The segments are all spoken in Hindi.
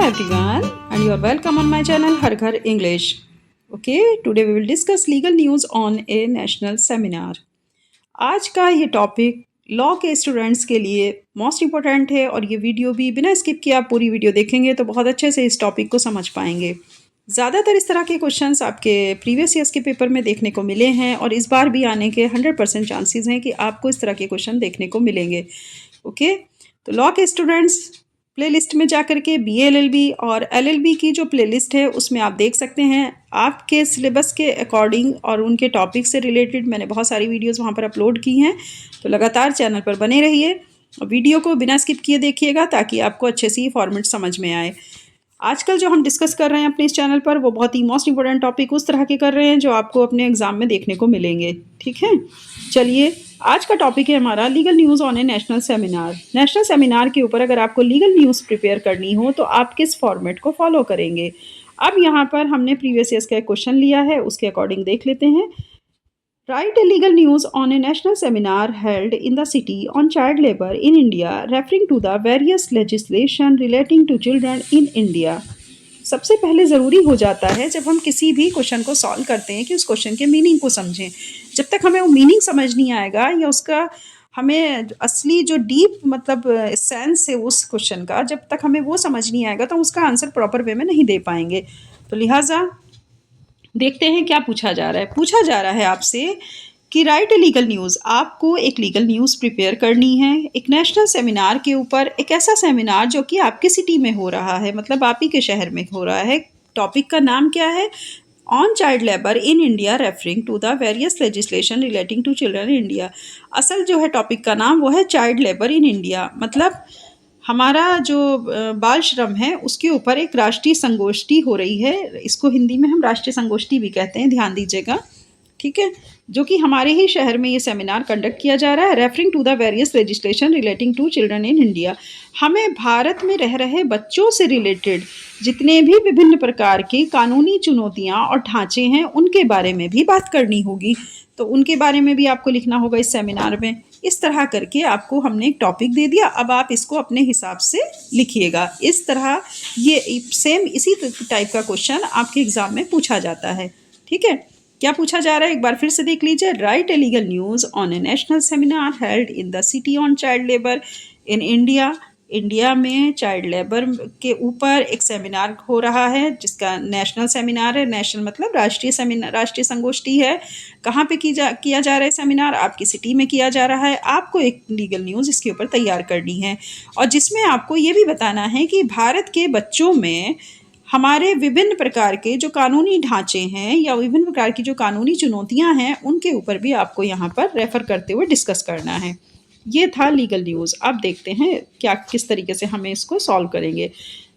everyone, and you are welcome on my channel Har Ghar English. Okay, today we will discuss legal news on a national seminar. आज का ये टॉपिक लॉ के स्टूडेंट्स के लिए मोस्ट इम्पोर्टेंट है और ये वीडियो भी बिना स्किप किए आप पूरी वीडियो देखेंगे तो बहुत अच्छे से इस टॉपिक को समझ पाएंगे। ज़्यादातर इस तरह के क्वेश्चंस आपके प्रीवियस ईयर्स के पेपर में देखने को मिले हैं और इस बार भी आने के 100% चांसेस हैं कि आपको इस तरह के क्वेश्चन देखने को मिलेंगे। ओके, तो लॉ के स्टूडेंट्स प्लेलिस्ट में जाकर के BA LLB और LLB की जो प्लेलिस्ट है उसमें आप देख सकते हैं आपके सिलेबस के अकॉर्डिंग और उनके टॉपिक से रिलेटेड मैंने बहुत सारी वीडियोस वहाँ पर अपलोड की हैं। तो लगातार चैनल पर बने रहिए और वीडियो को बिना स्किप किए देखिएगा ताकि आपको अच्छे से ये फॉर्मेट समझ में आए। आजकल जो हम डिस्कस कर रहे हैं अपने इस चैनल पर वो बहुत ही मोस्ट इंपॉर्टेंट टॉपिक उस तरह के कर रहे हैं जो आपको अपने एग्जाम में देखने को मिलेंगे। ठीक है, चलिए आज का टॉपिक है हमारा legal news on A national seminar. National seminar के ऊपर अगर आपको लीगल न्यूज़ प्रिपेयर करनी हो तो आप किस फॉर्मेट को फॉलो करेंगे। अब यहाँ पर हमने प्रीवियस ईयर्स का एक क्वेश्चन लिया है, उसके अकॉर्डिंग देख लेते हैं। Write a legal news on a national seminar held in the city on child labor in India, referring to the various legislation relating to children in India. सबसे पहले ज़रूरी हो जाता है जब हम किसी भी क्वेश्चन को सॉल्व करते हैं कि उस क्वेश्चन के मीनिंग को समझें। जब तक हमें वो मीनिंग समझ नहीं आएगा या उसका हमें असली जो डीप मतलब सेंस है उस क्वेश्चन का, जब तक हमें वो समझ नहीं आएगा तो उसका आंसर प्रॉपर वे में नहीं दे पाएंगे। तो लिहाजा देखते हैं क्या पूछा जा रहा है। पूछा जा रहा है आपसे कि राइट ए लीगल न्यूज़, आपको एक लीगल न्यूज़ प्रिपेयर करनी है एक नेशनल सेमिनार के ऊपर। एक ऐसा सेमिनार जो कि आपके सिटी में हो रहा है, मतलब आप ही के शहर में हो रहा है। टॉपिक का नाम क्या है? On child labour in India referring to the various legislation relating to children in India. असल जो है टॉपिक का नाम वो है चाइल्ड लेबर इन इंडिया, मतलब हमारा जो बाल श्रम है उसके ऊपर एक राष्ट्रीय संगोष्ठी हो रही है। इसको हिंदी में हम राष्ट्रीय संगोष्ठी भी कहते हैं, ध्यान दीजिएगा। ठीक है, जो कि हमारे ही शहर में ये सेमिनार कंडक्ट किया जा रहा है। Referring to the various legislation relating to children in India, हमें भारत में रह रहे बच्चों से रिलेटेड जितने भी विभिन्न प्रकार की कानूनी चुनौतियां और ढांचे हैं उनके बारे में भी बात करनी होगी। तो उनके बारे में भी आपको लिखना होगा इस सेमिनार में। इस तरह करके आपको हमने एक टॉपिक दे दिया, अब आप इसको अपने हिसाब से लिखिएगा। इस तरह ये सेम इसी टाइप का क्वेश्चन आपके एग्जाम में पूछा जाता है। ठीक है, क्या पूछा जा रहा है एक बार फिर से देख लीजिए। Right a legal news on A national seminar held in the city on child labour in India. India में चाइल्ड लेबर के ऊपर एक सेमिनार हो रहा है जिसका नेशनल सेमिनार है। नेशनल मतलब राष्ट्रीय सेमिनार, राष्ट्रीय संगोष्ठी है। कहाँ पे किया जा रहा है सेमिनार? आपकी सिटी में किया जा रहा है। आपको एक लीगल न्यूज़ इसके ऊपर तैयार करनी है और जिसमें आपको ये भी बताना है कि भारत के बच्चों में हमारे विभिन्न प्रकार के जो कानूनी ढांचे हैं या विभिन्न प्रकार की जो कानूनी चुनौतियां हैं उनके ऊपर भी आपको यहाँ पर रेफ़र करते हुए डिस्कस करना है। ये था लीगल न्यूज़। अब देखते हैं क्या किस तरीके से हमें इसको सॉल्व करेंगे।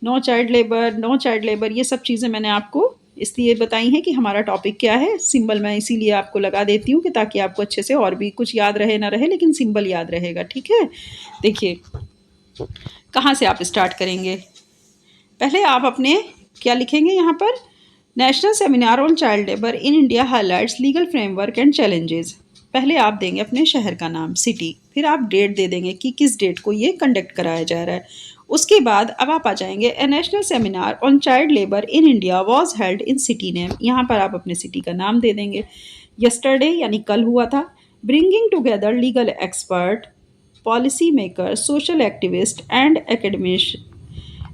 नो चाइल्ड लेबर ये सब चीज़ें मैंने आपको इसलिए बताई हैं कि हमारा टॉपिक क्या है। सिंबल मैं इसीलिए आपको लगा देती हूँ कि ताकि आपको अच्छे से और भी कुछ याद रहे ना रहे लेकिन सिंबल याद रहेगा। ठीक है, देखिए कहाँ से आप स्टार्ट करेंगे। पहले आप अपने क्या लिखेंगे यहाँ पर? National seminar on child labour in India highlights legal framework and challenges. पहले आप देंगे अपने शहर का नाम, सिटी, फिर आप डेट दे देंगे कि किस डेट को ये कंडक्ट कराया जा रहा है। उसके बाद अब आप आ जाएंगे a national seminar on child labour in India was held in city name. यहाँ पर आप अपने सिटी का नाम दे देंगे। यस्टरडे यानी कल हुआ था। Bringing together legal expert, policy maker, social activist and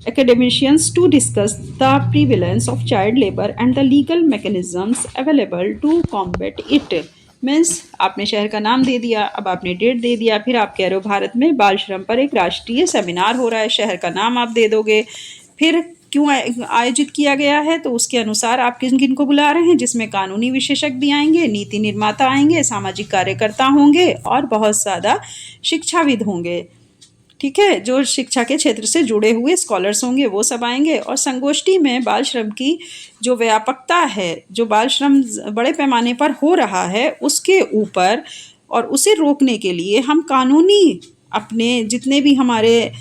academicians to discuss the prevalence of child labor and the legal mechanisms available to combat it। Means आपने शहर का नाम दे दिया, अब आपने डेट दे दिया, फिर आप कह रहे हो भारत में बाल श्रम पर एक राष्ट्रीय सेमिनार हो रहा है, शहर का नाम आप दे दोगे, फिर क्यों आयोजित किया गया है तो उसके अनुसार आप किन किन को बुला रहे हैं, जिसमें कानूनी विशेषज्ञ भी आएंगे, नीति निर्माता आएंगे, सामाजिक कार्यकर्ता होंगे और बहुत ज़्यादा शिक्षाविद होंगे। ठीक है, जो शिक्षा के क्षेत्र से जुड़े हुए स्कॉलर्स होंगे वो सब आएंगे। और संगोष्ठी में बाल श्रम की जो व्यापकता है, जो बाल श्रम बड़े पैमाने पर हो रहा है उसके ऊपर और उसे रोकने के लिए हम कानूनी अपने जितने भी हमारे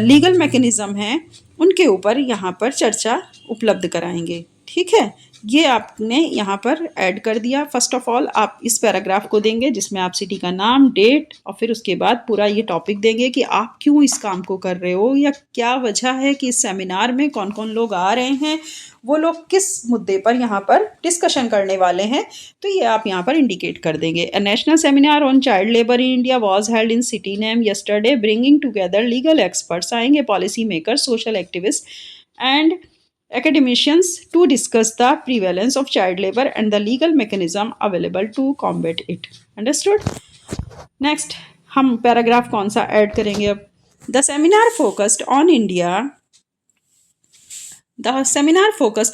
लीगल मैकेनिज़्म हैं उनके ऊपर यहाँ पर चर्चा उपलब्ध कराएंगे। ठीक है, ये आपने यहाँ पर ऐड कर दिया। फर्स्ट ऑफ ऑल आप इस पैराग्राफ को देंगे जिसमें आप सिटी का नाम, डेट और फिर उसके बाद पूरा ये टॉपिक देंगे कि आप क्यों इस काम को कर रहे हो या क्या वजह है कि इस सेमिनार में कौन कौन लोग आ रहे हैं, वो लोग किस मुद्दे पर यहाँ पर डिस्कशन करने वाले हैं, तो ये आप यहाँ पर इंडिकेट कर देंगे। A national seminar on child labour in India was held in city name yesterday bringing together legal experts, आएंगे policy makers, social activist and academicians to discuss the prevalence of child labor and the legal mechanism available to combat it. Understood? Next, हम पैराग्राफ कौन सा ऐड करेंगे अब? The seminar focused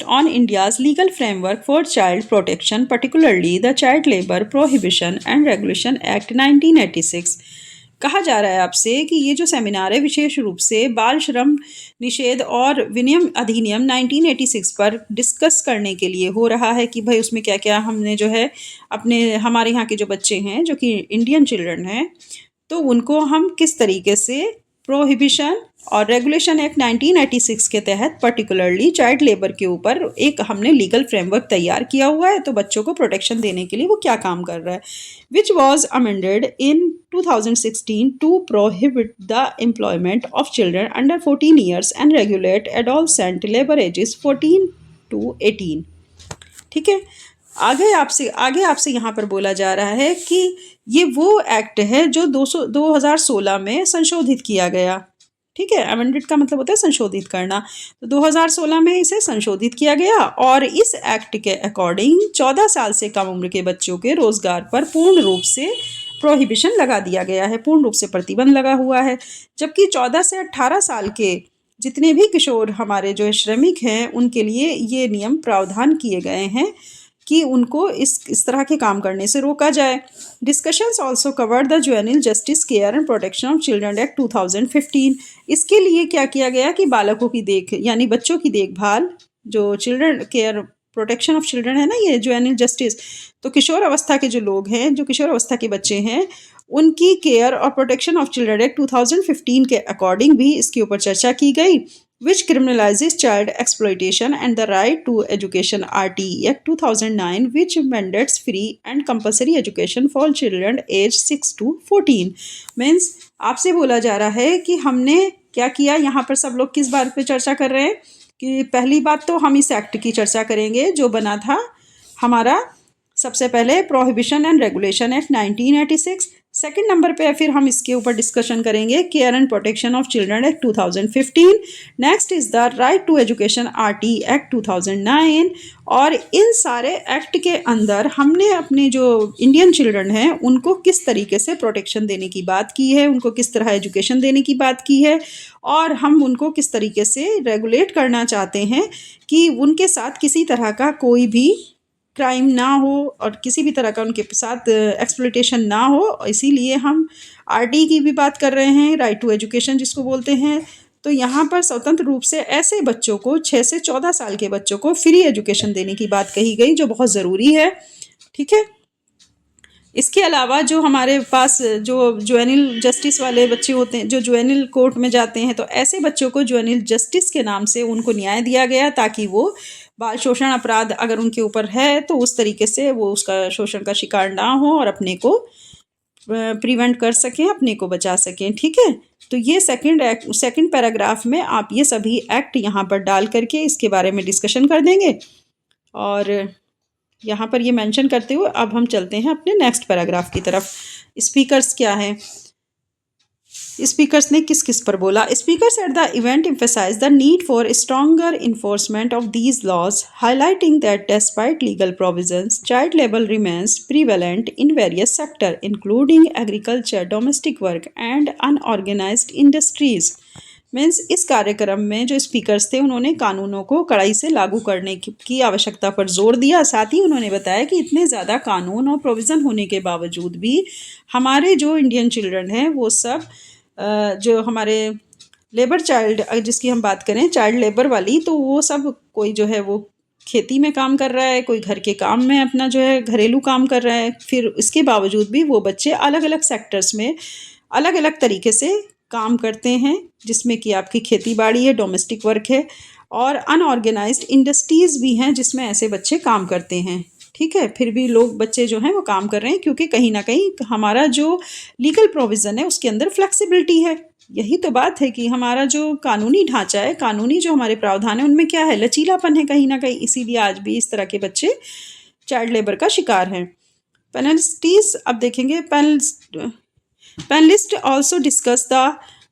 on India's legal framework for child protection, particularly the Child Labor Prohibition and Regulation Act 1986. कहा जा रहा है आपसे कि ये जो सेमिनार है विशेष रूप से बाल श्रम निषेध और विनियम अधिनियम 1986 पर डिस्कस करने के लिए हो रहा है कि भाई उसमें क्या क्या हमने जो है अपने हमारे यहाँ के जो बच्चे हैं जो कि इंडियन चिल्ड्रन हैं, तो उनको हम किस तरीके से प्रोहिबिशन और रेगुलेशन एक्ट 1986 के तहत पर्टिकुलरली चाइल्ड लेबर के ऊपर एक हमने लीगल फ्रेमवर्क तैयार किया हुआ है, तो बच्चों को प्रोटेक्शन देने के लिए वो क्या काम कर रहा है, which was amended in 2016 to prohibit the employment of children under 14 years and regulate adolescent labour ages 14 to 18। ठीक है, आगे आपसे यहाँ पर बोला जा रहा है कि ये वो एक्ट है जो 2016 में संशोधित किया गया। ठीक है, अमेंडेड का मतलब होता है संशोधित करना, तो 2016 में इसे संशोधित किया गया और इस एक्ट के अकॉर्डिंग 14 साल से कम उम्र के बच्चों के रोजगार पर पूर्ण रूप से प्रोहिबिशन लगा दिया गया है, पूर्ण रूप से प्रतिबंध लगा हुआ है। जबकि 14 से 18 साल के जितने भी किशोर हमारे जो श्रमिक हैं उनके लिए ये नियम प्रावधान किए गए हैं कि उनको इस तरह के काम करने से रोका जाए। Discussions also covered the juvenile justice care and protection of children act 2015। इसके लिए क्या किया गया कि बालकों की यानी बच्चों की देखभाल, जो children care protection of children है ना, ये जुवेनिल जस्टिस, तो किशोर अवस्था के जो लोग हैं, जो किशोर अवस्था के बच्चे हैं, उनकी केयर और प्रोटेक्शन ऑफ चिल्ड्रन एक्ट 2015 के अकॉर्डिंग भी इसके ऊपर चर्चा की गई, which criminalizes child exploitation and the right to education RT Act 2009, which mandates free and compulsory education for children aged 6 to 14। Means आपसे बोला जा रहा है कि हमने क्या किया, यहाँ पर सब लोग किस बात पे चर्चा कर रहे हैं कि पहली बात तो हम इस एक्ट की चर्चा करेंगे जो बना था हमारा सबसे पहले prohibition and regulation act 1986। Second number पे फिर हम इसके ऊपर डिस्कशन करेंगे care and protection of children act 2015। Next is the right to education RT act 2009। और इन सारे एक्ट के अंदर हमने अपने जो इंडियन चिल्ड्रन हैं उनको किस तरीके से प्रोटेक्शन देने की बात की है, उनको किस तरह एजुकेशन देने की बात की है, और हम उनको किस तरीके से रेगुलेट करना चाहते हैं कि उनके साथ किसी तरह का कोई भी क्राइम ना हो और किसी भी तरह का उनके साथ एक्सप्लॉयटेशन ना हो। इसीलिए हम आरटी की भी बात कर रहे हैं, राइट टू एजुकेशन जिसको बोलते हैं। तो यहाँ पर स्वतंत्र रूप से ऐसे बच्चों को 6 से 14 साल के बच्चों को फ्री एजुकेशन देने की बात कही गई, जो बहुत ज़रूरी है। ठीक है, इसके अलावा जो हमारे पास जो जुवेनिल जस्टिस वाले बच्चे होते हैं, जो जुवेनिल कोर्ट में जाते हैं, तो ऐसे बच्चों को जुवेनिल जस्टिस के नाम से उनको न्याय दिया गया ताकि वो बाल शोषण अपराध अगर उनके ऊपर है तो उस तरीके से वो उसका शोषण का शिकार ना हो और अपने को प्रिवेंट कर सकें, अपने को बचा सकें। ठीक है, तो ये सेकंड पैराग्राफ में आप ये सभी एक्ट यहाँ पर डाल करके इसके बारे में डिस्कशन कर देंगे। और यहाँ पर ये मेंशन करते हुए अब हम चलते हैं अपने नेक्स्ट पैराग्राफ की तरफ। स्पीकर्स क्या हैं, स्पीकर्स ने किस किस पर बोला। Speakers at the event emphasized the need for stronger enforcement of these laws, highlighting that despite legal provisions, child labor remains prevalent in various sectors, including agriculture, domestic work, and unorganized industries। Means इस कार्यक्रम में जो स्पीकर्स थे उन्होंने कानूनों को कड़ाई से लागू करने की आवश्यकता पर जोर दिया। साथ ही उन्होंने बताया कि इतने ज़्यादा कानून और प्रोविज़न होने के बावजूद भी हमारे जो इंडियन चिल्ड्रन हैं वो सब जो हमारे लेबर चाइल्ड जिसकी हम बात करें चाइल्ड लेबर वाली, तो वो सब कोई जो है वो खेती में काम कर रहा है, कोई घर के काम में अपना जो है घरेलू काम कर रहा है। फिर इसके बावजूद भी वो बच्चे अलग अलग सेक्टर्स में अलग अलग तरीके से काम करते हैं, जिसमें कि आपकी खेती बाड़ी है, डोमेस्टिक वर्क है, और अनऑर्गेनाइज्ड इंडस्ट्रीज़ भी हैं जिसमें ऐसे बच्चे काम करते हैं। ठीक है, फिर भी लोग बच्चे जो हैं वो काम कर रहे हैं क्योंकि कहीं ना कहीं हमारा जो लीगल प्रोविज़न है उसके अंदर फ्लेक्सिबिलिटी है। यही तो बात है कि हमारा जो कानूनी ढांचा है, कानूनी जो हमारे प्रावधान है, उनमें क्या है, लचीलापन है कहीं ना कहीं, इसीलिए आज भी इस तरह के बच्चे चाइल्ड लेबर का शिकार हैं। पेनल्टीज अब देखेंगे। Panelists also discuss the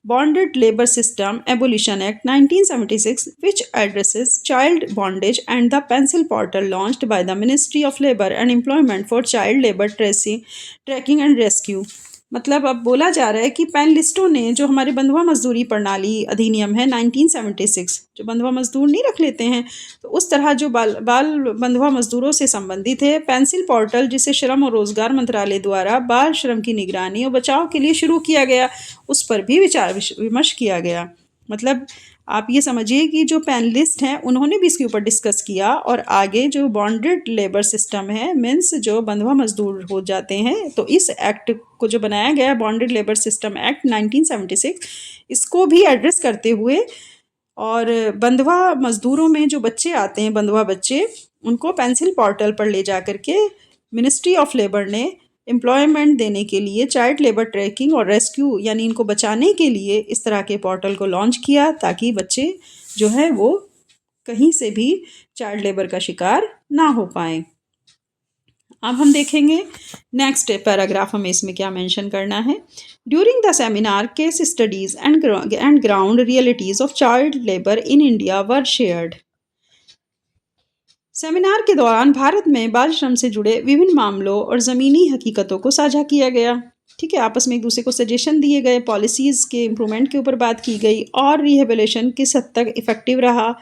Bonded Labor System Abolition Act 1976, which addresses child bondage, and the Pencil Portal launched by the Ministry of Labor and Employment for child labor tracking and rescue। मतलब अब बोला जा रहा है कि पैनलिस्टों ने जो हमारे बंधुआ मजदूरी प्रणाली अधिनियम है 1976, जो बंधुआ मजदूर नहीं रख लेते हैं, तो उस तरह जो बाल बंधुआ मजदूरों से संबंधित है, पेंसिल पोर्टल जिसे श्रम और रोजगार मंत्रालय द्वारा बाल श्रम की निगरानी और बचाव के लिए शुरू किया गया, उस पर भी विचार विमर्श किया गया। मतलब आप ये समझिए कि जो पैनलिस्ट हैं उन्होंने भी इसके ऊपर डिस्कस किया, और आगे जो बॉन्डेड लेबर सिस्टम है, मीन्स जो बंधुआ मजदूर हो जाते हैं, तो इस एक्ट को जो बनाया गया बॉन्डेड लेबर सिस्टम एक्ट 1976, इसको भी एड्रेस करते हुए, और बंधुआ मजदूरों में जो बच्चे आते हैं, बंधुआ बच्चे, उनको पेंसिल पोर्टल पर ले जा करके मिनिस्ट्री ऑफ लेबर ने एम्प्लॉयमेंट देने के लिए चाइल्ड लेबर ट्रैकिंग और रेस्क्यू, यानी इनको बचाने के लिए इस तरह के पोर्टल को लॉन्च किया, ताकि बच्चे जो है वो कहीं से भी चाइल्ड लेबर का शिकार ना हो पाए। अब हम देखेंगे नेक्स्ट पैराग्राफ, हमें इसमें क्या मेंशन करना है। During the seminar case studies and ground realities of child labour in India were shared. Seminar के दौरान भारत में बाल श्रम से जुड़े विभिन्न मामलों और ज़मीनी हकीकतों को साझा किया गया। ठीक है, आपस में एक दूसरे को सजेशन दिए गए, पॉलिसीज़ के इम्प्रूवमेंट के ऊपर बात की गई, और रिहेबिलिटेशन किस हद तक इफ़ेक्टिव रहा,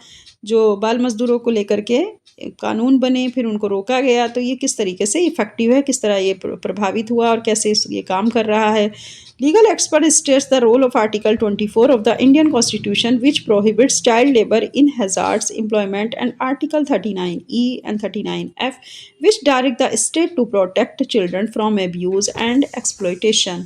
जो बाल मजदूरों को लेकर के कानून बने, फिर उनको रोका गया, तो ये किस तरीके से इफ़ेक्टिव है, किस तरह ये प्रभावित हुआ और कैसे ये काम कर रहा है। Legal expert states the role of Article 24 of the Indian Constitution, which prohibits child labor in hazardous employment, and Article 39E and 39F, which direct the state to protect children from abuse and exploitation।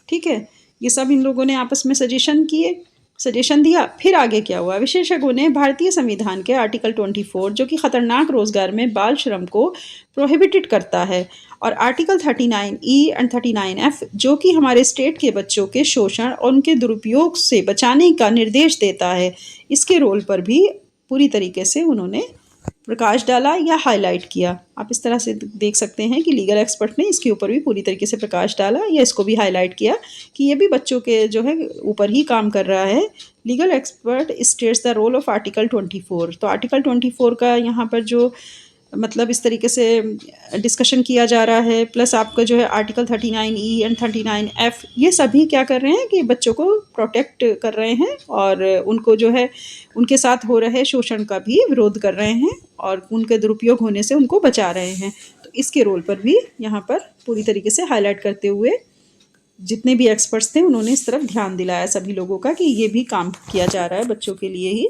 ठीक है, ये सब इन लोगों ने आपस में सजेशन दिया। फिर आगे क्या हुआ, विशेषज्ञों ने भारतीय संविधान के आर्टिकल 24, जो कि खतरनाक रोजगार में बाल श्रम को प्रोहिबिटेड करता है, और आर्टिकल 39E एंड 39F, जो कि हमारे स्टेट के बच्चों के शोषण और उनके दुरुपयोग से बचाने का निर्देश देता है, इसके रोल पर भी पूरी तरीके से उन्होंने प्रकाश डाला या हाईलाइट किया। आप इस तरह से देख सकते हैं कि लीगल एक्सपर्ट ने इसके ऊपर भी पूरी तरीके से प्रकाश डाला या इसको भी हाईलाइट किया कि ये भी बच्चों के जो है ऊपर ही काम कर रहा है। Legal expert states the role of article 24। तो आर्टिकल 24 का यहाँ पर जो मतलब इस तरीके से डिस्कशन किया जा रहा है, प्लस आपका जो है आर्टिकल 39E एंड 39F, ये सभी क्या कर रहे हैं कि बच्चों को प्रोटेक्ट कर रहे हैं और उनको जो है उनके साथ हो रहे शोषण का भी विरोध कर रहे हैं और उनके दुरुपयोग होने से उनको बचा रहे हैं। तो इसके रोल पर भी यहाँ पर पूरी तरीके से हाईलाइट करते हुए जितने भी एक्सपर्ट्स थे उन्होंने इस तरफ ध्यान दिलाया सभी लोगों का कि ये भी काम किया जा रहा है बच्चों के लिए ही।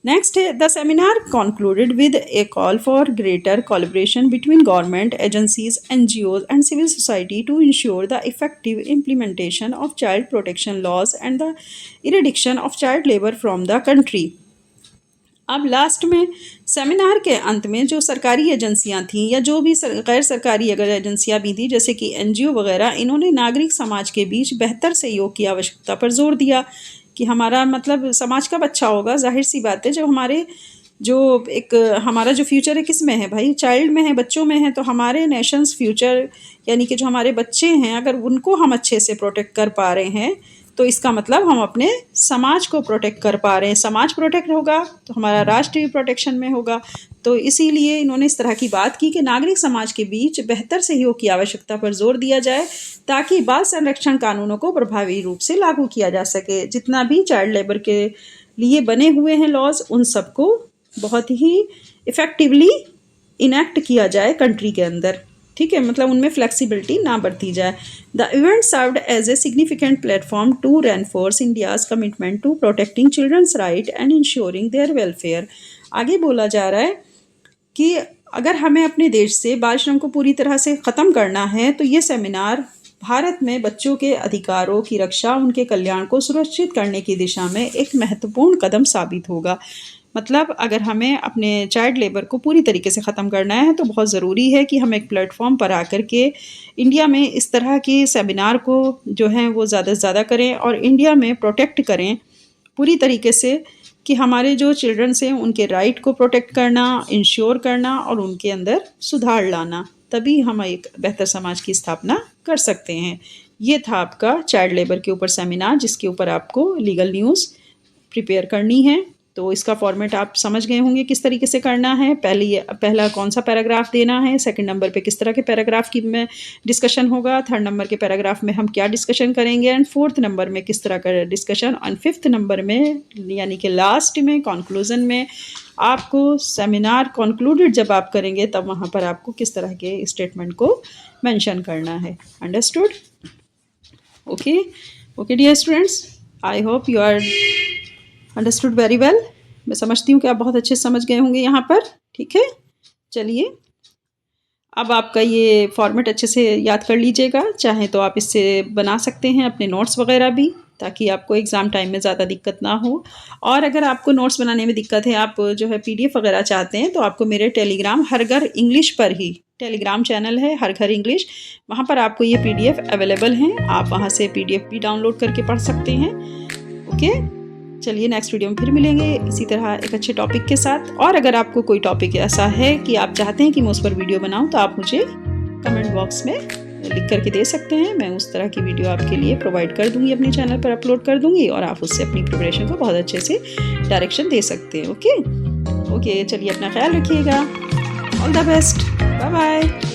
नेक्स्ट है, the seminar concluded with a call for greater collaboration between government agencies, NGOs and civil society to ensure the effective implementation of child protection laws and the eradication of child labor from the country। अब लास्ट में सेमिनार के अंत में जो सरकारी एजेंसियां थीं या जो भी गैर सरकारी अगर एजेंसियां भी थी जैसे कि NGO वगैरह, इन्होंने नागरिक समाज के बीच बेहतर सहयोग की आवश्यकता पर जोर दिया कि हमारा मतलब समाज कब अच्छा होगा। जाहिर सी बात है, जब हमारा जो फ्यूचर है किस में है भाई, चाइल्ड में है, बच्चों में है। तो हमारे नेशंस फ्यूचर यानी कि जो हमारे बच्चे हैं, अगर उनको हम अच्छे से प्रोटेक्ट कर पा रहे हैं तो इसका मतलब हम अपने समाज को प्रोटेक्ट कर पा रहे हैं। समाज प्रोटेक्ट होगा तो हमारा राष्ट्र भी प्रोटेक्शन में होगा। तो इसीलिए इन्होंने इस तरह की बात की कि नागरिक समाज के बीच बेहतर सहयोग की आवश्यकता पर जोर दिया जाए ताकि बाल संरक्षण कानूनों को प्रभावी रूप से लागू किया जा सके। जितना भी चाइल्ड लेबर के लिए बने हुए हैं लॉज, उन सबको बहुत ही इफ़ेक्टिवली इनेक्ट किया जाए कंट्री के अंदर। ठीक है, मतलब उनमें फ्लेक्सिबिलिटी ना बरती जाए। The event served as a significant platform to reinforce India's commitment to protecting children's right and ensuring their welfare. आगे बोला जा रहा है कि अगर हमें अपने देश से बाल श्रम को पूरी तरह से ख़त्म करना है तो ये सेमिनार भारत में बच्चों के अधिकारों की रक्षा, उनके कल्याण को सुरक्षित करने की दिशा में एक महत्वपूर्ण कदम साबित होगा। मतलब अगर हमें अपने चाइल्ड लेबर को पूरी तरीके से ख़त्म करना है तो बहुत ज़रूरी है कि हम एक प्लेटफॉर्म पर आकर के इंडिया में इस तरह के सेमिनार को जो है वो ज़्यादा से ज़्यादा करें और इंडिया में प्रोटेक्ट करें पूरी तरीके से कि हमारे जो चिल्ड्रंस हैं उनके राइट को प्रोटेक्ट करना, इंश्योर करना और उनके अंदर सुधार लाना, तभी हम एक बेहतर समाज की स्थापना कर सकते हैं। ये था आपका चाइल्ड लेबर के ऊपर सेमिनार, जिसके ऊपर आपको लीगल न्यूज़ प्रिपेयर करनी है। तो इसका फॉर्मेट आप समझ गए होंगे किस तरीके से करना है। पहला कौन सा पैराग्राफ देना है, सेकंड नंबर पे किस तरह के पैराग्राफ की में डिस्कशन होगा, थर्ड नंबर के पैराग्राफ में हम क्या डिस्कशन करेंगे एंड फोर्थ नंबर में किस तरह का डिस्कशन, और फिफ्थ नंबर में यानी कि लास्ट में कंक्लूजन में आपको सेमिनार कंक्लूडेड जब आप करेंगे तब वहाँ पर आपको किस तरह के स्टेटमेंट को मेंशन करना है। Understood? Okay dear students, I hope you are understood very well. मैं समझती हूँ कि आप बहुत अच्छे से समझ गए होंगे यहाँ पर। ठीक है, चलिए अब आपका ये फॉर्मेट अच्छे से याद कर लीजिएगा। चाहे तो आप इससे बना सकते हैं अपने नोट्स वगैरह भी, ताकि आपको एग्ज़ाम टाइम में ज़्यादा दिक्कत ना हो। और अगर आपको नोट्स बनाने में दिक्कत है, आप जो है PDF वगैरह चाहते हैं, तो आपको मेरे टेलीग्राम हर घर इंग्लिश पर ही टेलीग्राम चैनल है हर घर इंग्लिश, वहाँ पर आपको ये PDF अवेलेबल हैं। आप वहाँ से PDF भी डाउनलोड करके पढ़ सकते हैं। ओके, चलिए नेक्स्ट वीडियो में फिर मिलेंगे इसी तरह एक अच्छे टॉपिक के साथ। और अगर आपको कोई टॉपिक ऐसा है कि आप चाहते हैं कि मैं उस पर वीडियो बनाऊं, तो आप मुझे कमेंट बॉक्स में लिख करके दे सकते हैं। मैं उस तरह की वीडियो आपके लिए प्रोवाइड कर दूंगी, अपने चैनल पर अपलोड कर दूंगी, और आप उससे अपनी प्रिपरेशन को बहुत अच्छे से डायरेक्शन दे सकते हैं। ओके, चलिए अपना ख्याल रखिएगा। All the best, bye bye.